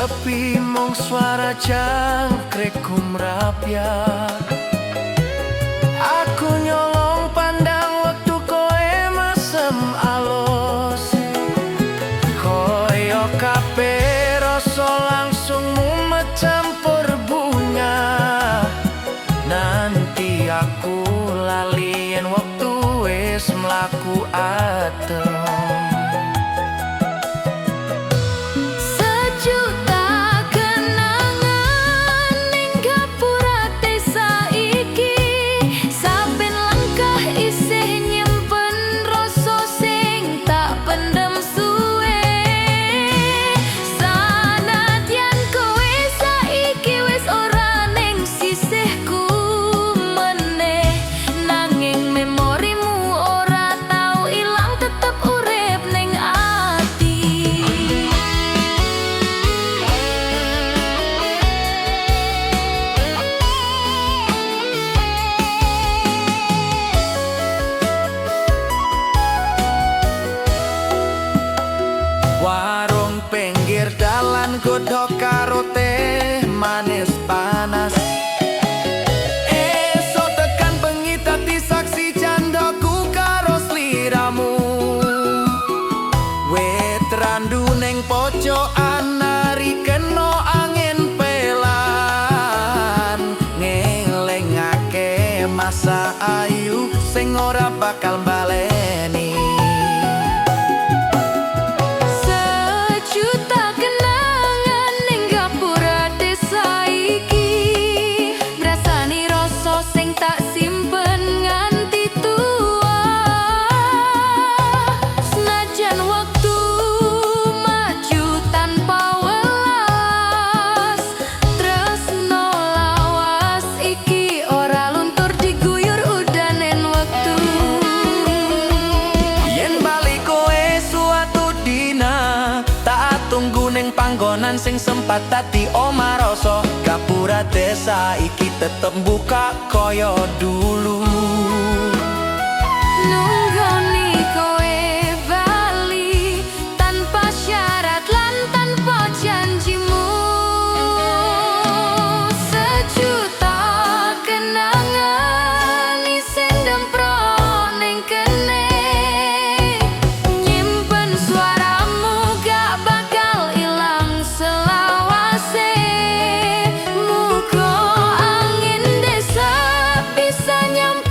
sepi mung suara jangkrik kumrabyar. Aku nyolong pandang waktu koe mesem alus, koyo kabeh rasa langsung mumet campur bunga. Nanti aku lali yen waktu wis mlaku adem. Warung pinggir dalan godhog karo teh manis panas. Esok tekan bengi dadi saksi candaku karo sliramu. Wit randu ning pojokan nari kena angin pelan, ngelingake masa ayu sing ora bakal baleni. Tunggu ning panggonan sing sempat dadi omah rasa, gapura desa iki tetep buka kaya dulu. Nunggoni kowe bali tanpa syarat lan tanpa janjimu. Sejuta kenangan isin demprok ning kene, nyimpen suaramu gak bakal ilang selawase. Muga angin desa bisa nyampe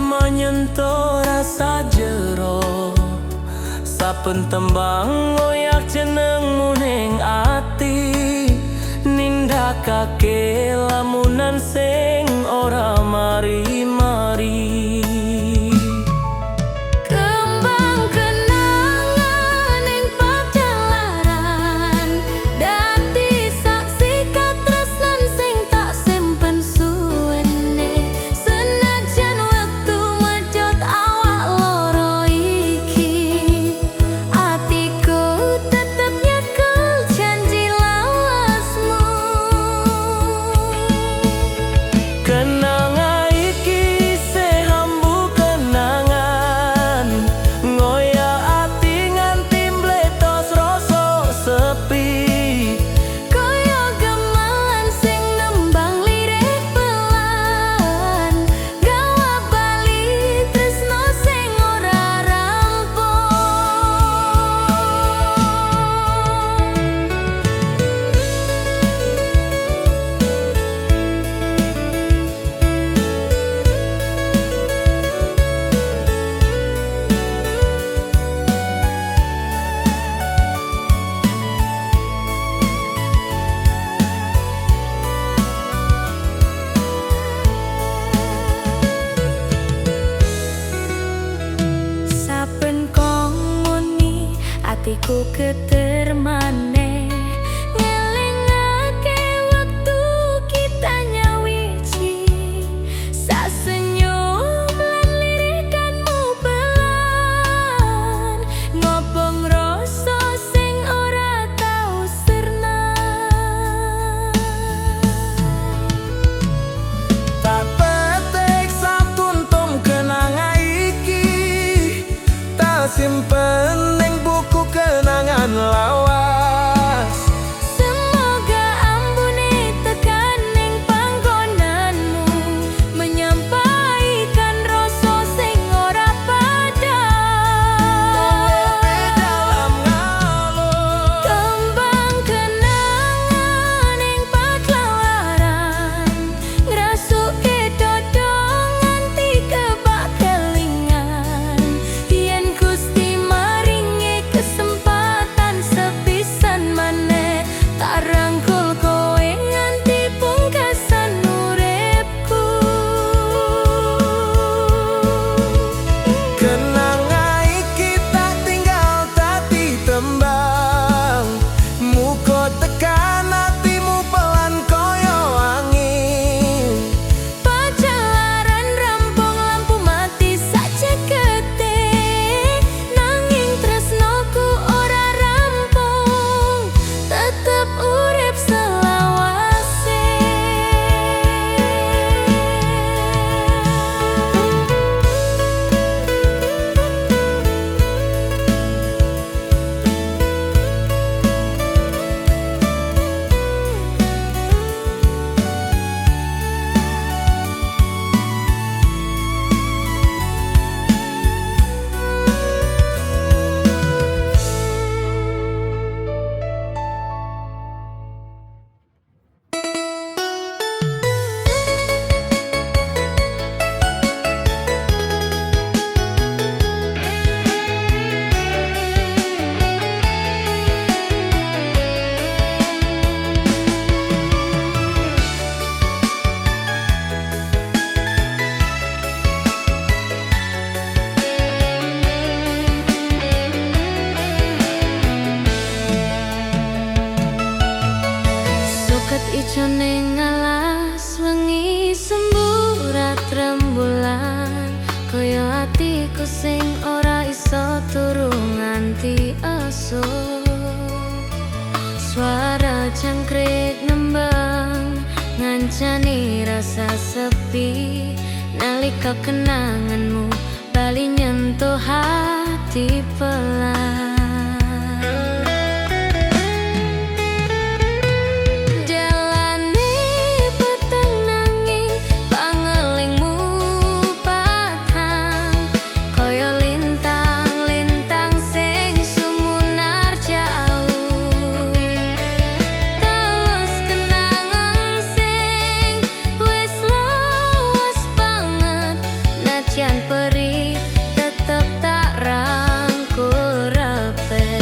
menyentuh rasa jero. Saben tembang ngoyak jenengmu ning ati, nindakake lamunan sing ora mari-mari. Kembang kenangan ing pacalaran, dadi saksi katresnan sing tak simpen suwene. Senajan wektu medhot awak loro iki, atiku tetep nyekel janji lawasmu. Kenangan iki sehambu kenangan, ngoyak ati nganti mbletos rasa sepi. Kaya gamelan sing nembang lirik pelan, gawa bali tresno sing ora rampung. Saben kong muni atiku geter maneh, ngelingake wektu kita nyawiji. Sasenyum lan lirikanmu pelan, ngobong rasa sing ora tau sirna. Tak petik satuntum kenangan iki, tak simpen ning buku kenangan lawas. Semoga ambune tekan ning panggonanmu, menyampaikan rasa sing ora padha. Dalam ngalor Kembang kenangan ing pacalaran, ngrasuke dodo nganti kebak kelingan. Yen Gusti maringi kesempatan sepisan maneh, tak rangkul kowe nganti pungkasan uripku. kenangan iki tak tinggal dadi tembang, muga tekan atimu pelan kaya angin. Pacalaran rampung lampu mati sajekete, nanging tresnoku ora rampung, tetep urip selawase. Suket ijo ning alas wengi semburat rembulan, kaya atiku sing ora iso turu nganti esuk. Suara jangkrik nembang ngancani rasa sepi, nalika kenanganmu bali nyentuh hati pelan. Jalane peteng nanging pangelingmu patang, kaya lintang-lintang sing sumunar jauh. Terus kenangan sing wis lawas banget, najan senajan perih tetep tak rangkul rapi.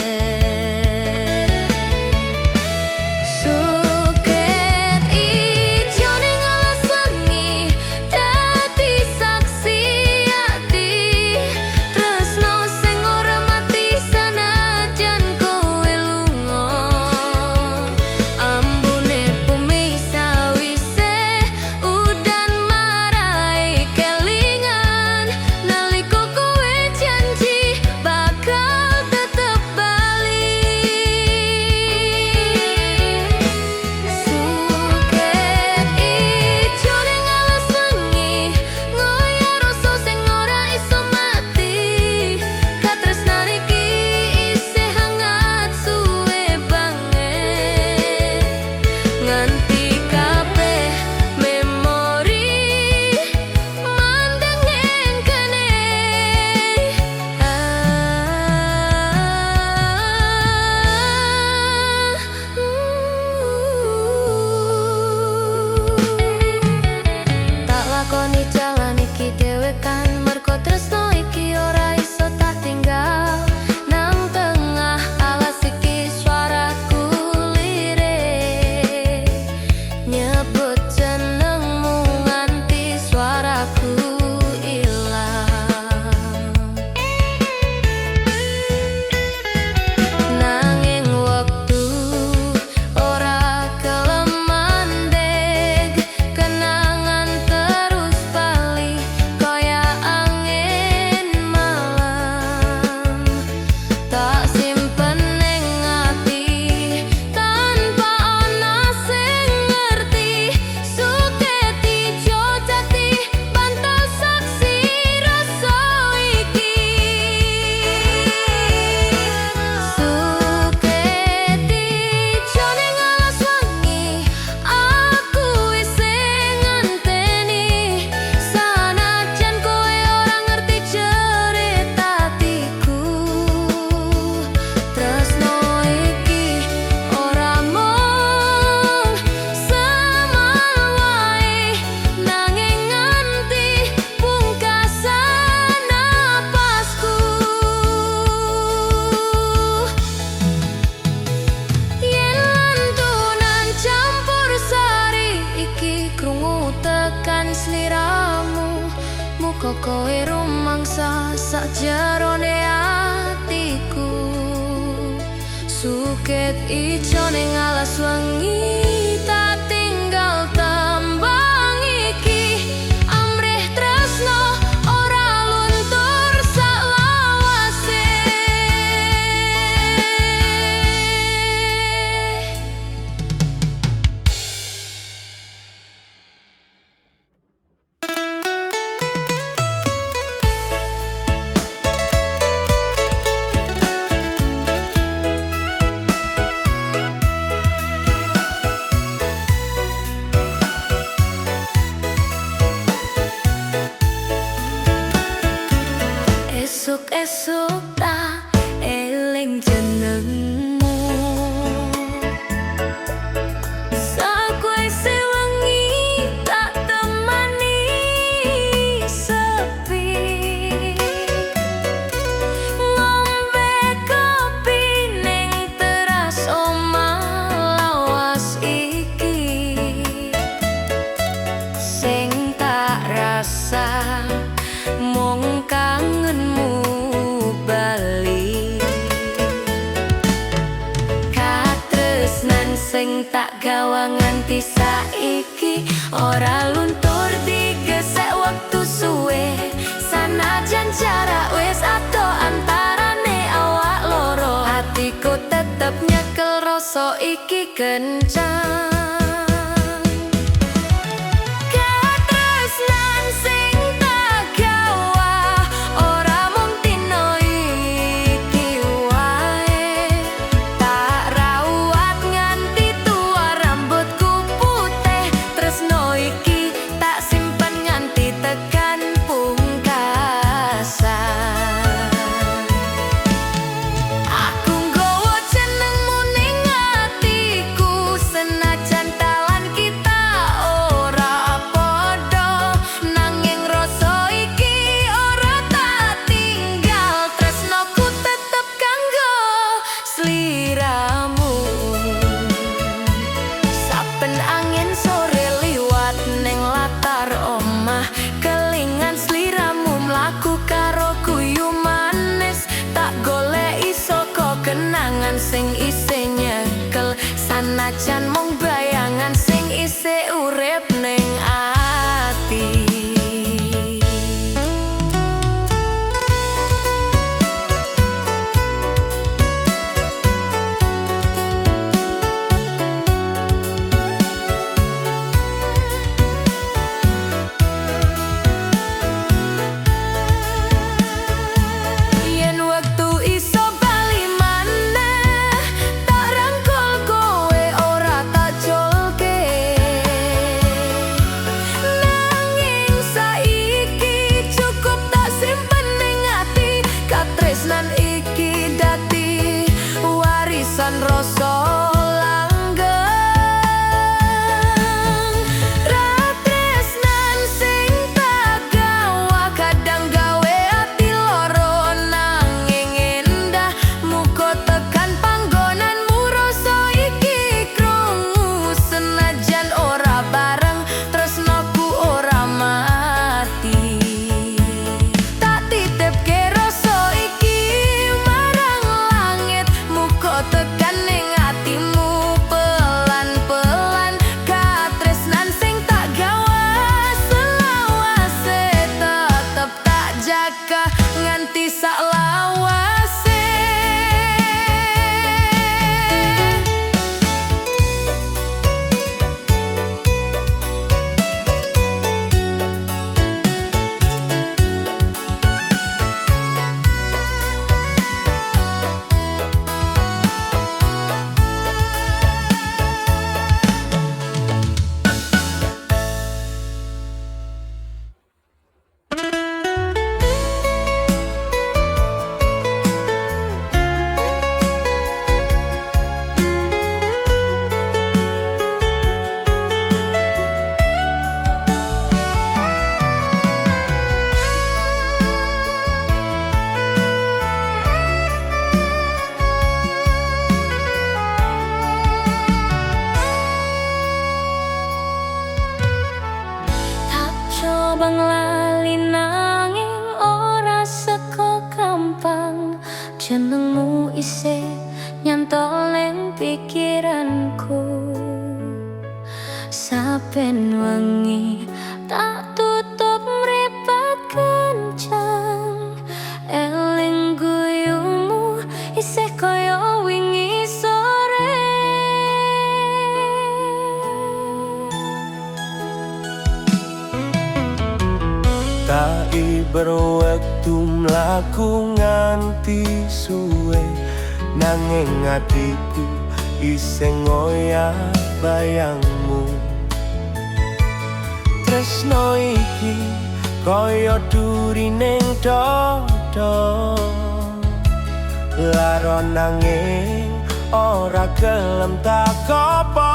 Suket ijo ning alas wengi dadi saksi ati tresno sing ora mati sanajan kowe lunga. Ambune bumi sawise udan marai kelingan nalika kowe janji bakal tetep bali. Suket ijo ning alas wengi ngoyo rasa sing ora iso mati. Katresnan iki isih hangat suwe banget nganti kabeh memori mandeng ing kene. Tak lakoni jalan iki dhewekan mergo tresno iki ora iso tak tinggal nang tengah alas iki suaraku lirik nyebut jenengmu nganti suaraku ilang. Nanging wektu ora kelem mandeg kenangan terus bali kaya angin malam. Tak simpen ning ati tanpa ana sing ngerti. Suket ijo dadi bantal saksi rasa iki. Suket ijo ning alas wengi aku isih ngenteni sanajan kowe ora ngerti jerit atiku. Tresno iki ora mung semal wae nanging nganti pungkasan napasku. Yen lantunan campur sari iki krungu tekan sliramu muga kowe rumangsa sakjerone atiku. Suket ijo ning alas wengi tak tinggal tembang iki amrih tresno ora luntur saklawase. Esuk-esuk tak eling jenengmu sakwise wengi tak temani sepi ngombe kopi ning teras omah lawas iki sing tak rasa mung kangenmu bali. Katresnan sing tak gawa nganti saiki ora luntur digesek wektu suwe sanajan jarak wis ado antarane awak loro. Hatiku tetep nyekel rasa iki kencang. Katresnan sing tak gawa ora mung dino iki wae tak rawat nganti tua rambutku putih. Tresno iki tak simpen nganti tekan pungkasan. Aku nggawa jenengmu ning atiku senajan nyekah nganti sak lawase. Bang lali nanging ora seko gampang, jenengmu isih nyantol ning pikiranku. Saben wengi tak tutup mripat kencang, eling guyumu isih kaya wingi sore. Tak berwektu mlaku nganti suwe, nanging atiku isih ngoyak bayangmu. Tresno iki kaya duri ning dodo, laro nanging ora gelem tak kopo.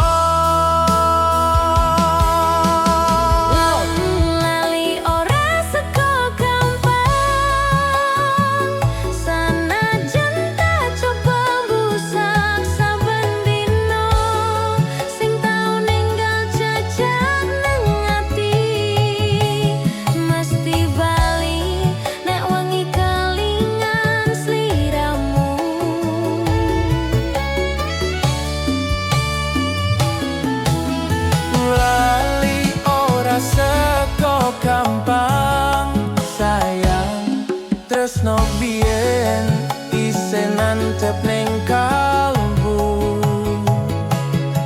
Gampang sayang, tresno biyen isih nantep ning kalbu.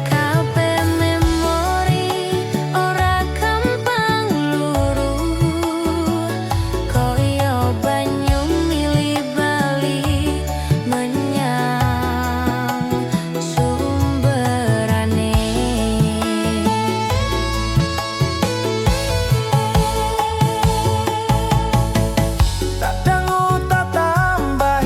Kabeh memori ora gampang luru, kaya banyu milih bali menyang sumberane. Tak dangu tak tambah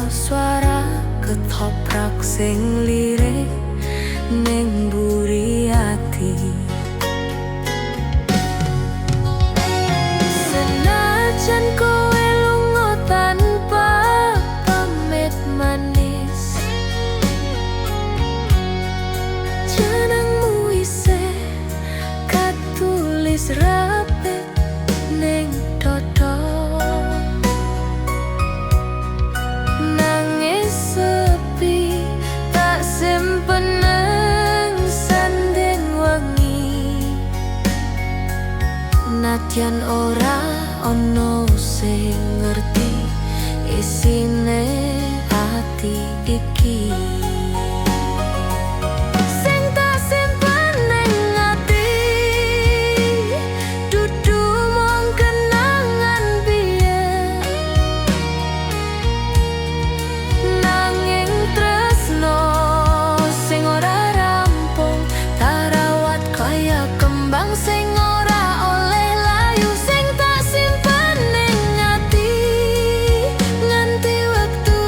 suara ketoprak sing lirik ning mburi ati. Senajan kowe lunga tanpa pamit manis, jenengmu isih katulis rapet ning dodo. Nangis sepi tak simpen nang sanding wengi, nadyan ora ono sing ngerti isine ati iki. Sing tak simpen ning ati dudu mung kenangan biyen, nanging tresno sing ora rampung tak rawat kaya kembang sing ora oleh layu. Sing tak simpen ning ati nganti wektu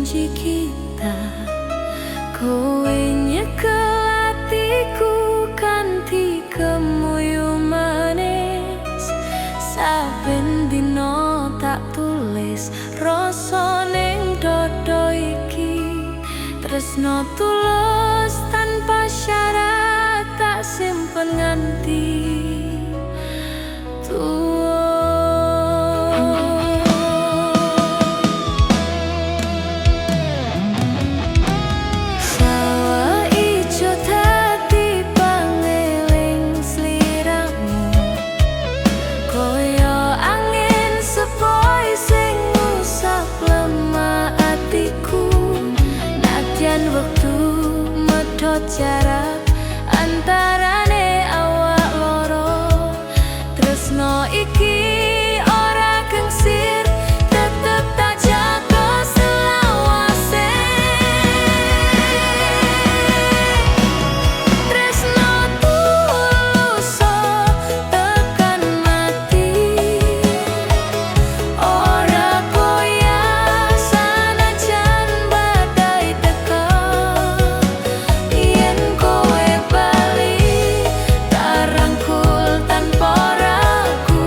janji kita. Kowe nyekel atiku kanthi kemuyu manis. Saben dina tak tulis rasa ning dodo iki. Tresno tulus tanpa syarat tak simpen nganti tuwa. Waktu medhot jarak antarane awak loro. Tresno iki ora kengsir, tetep tak jaga selawase. Tresno tulus tekan mati, ora goyah sanajan badai teka. Yen kowe bali tak rangkul tanpa ragu,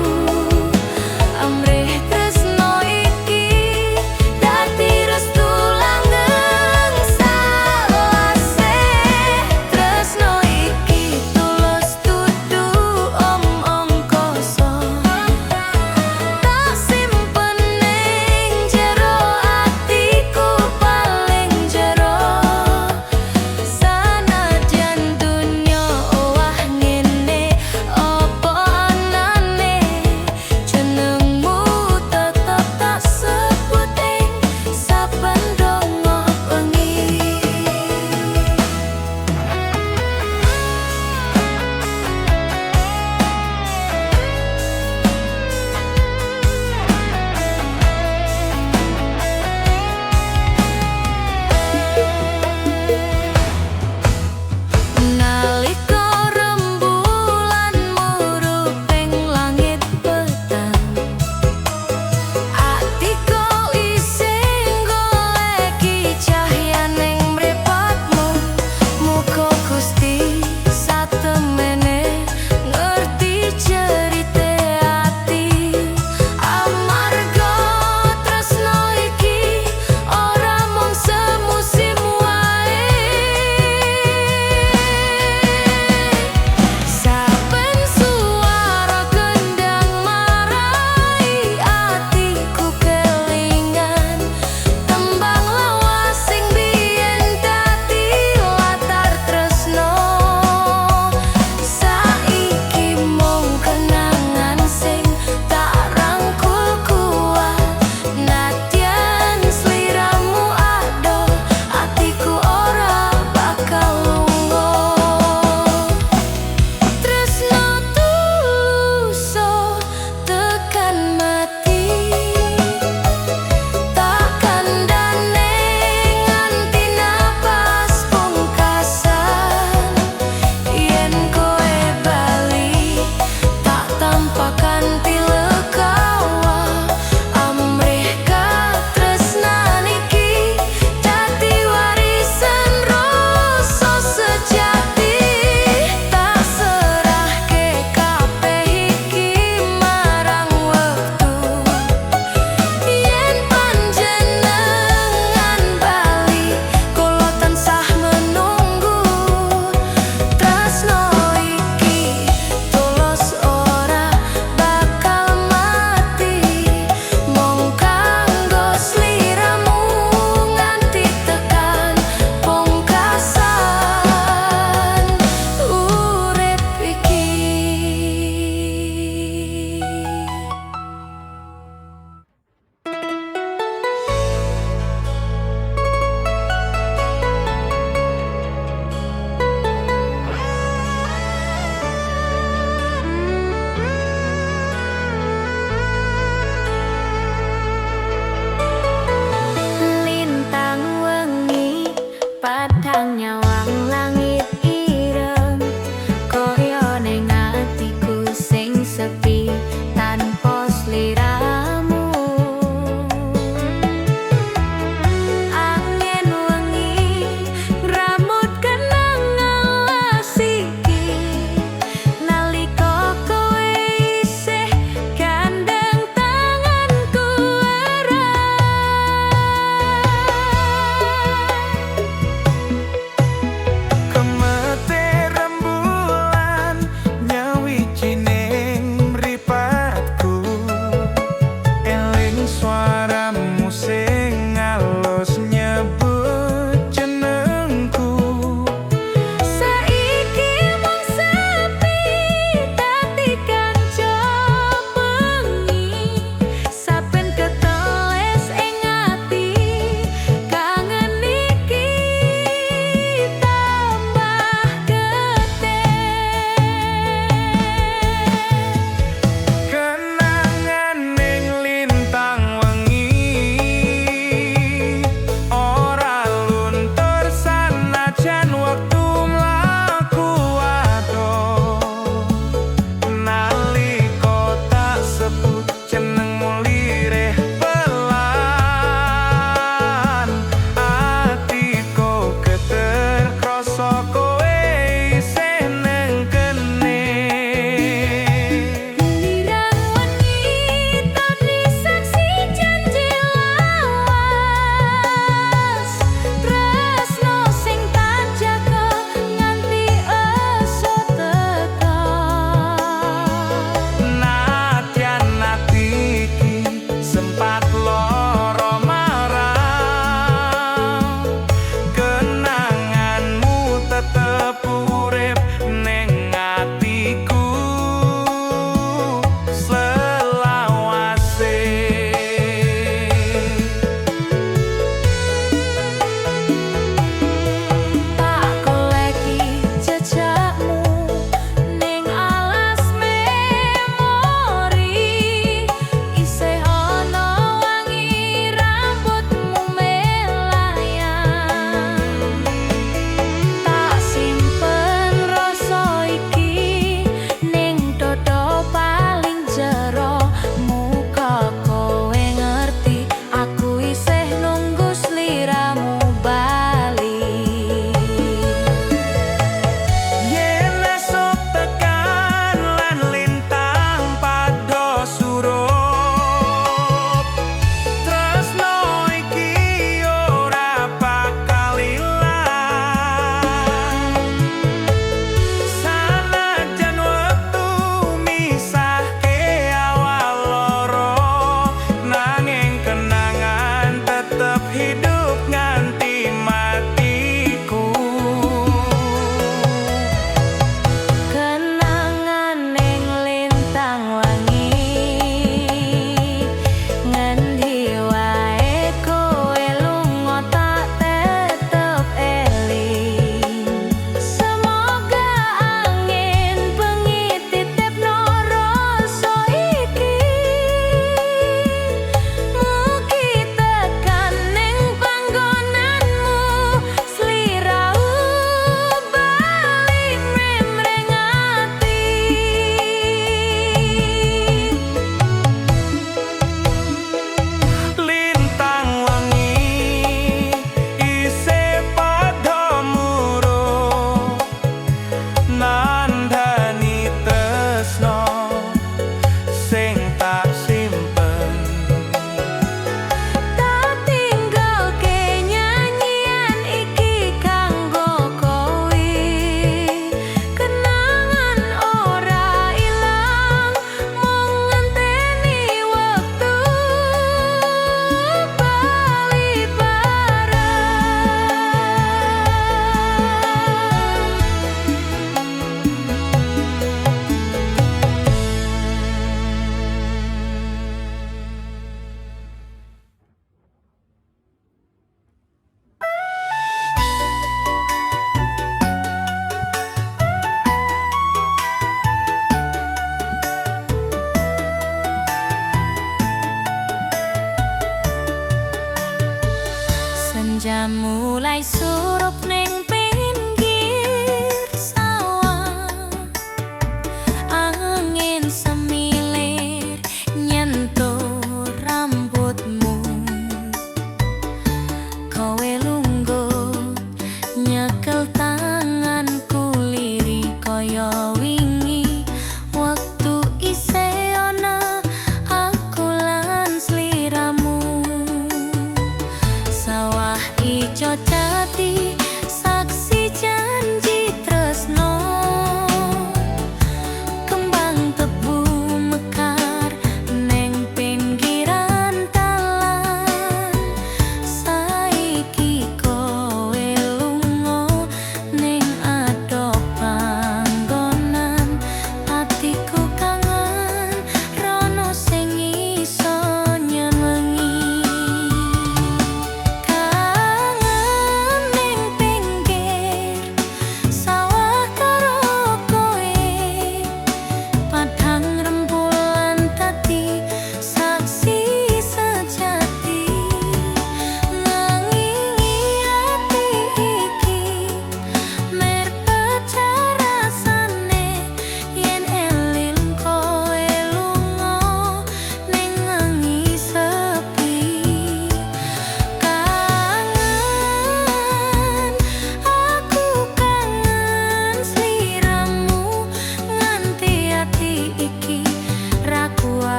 jam mulai subuh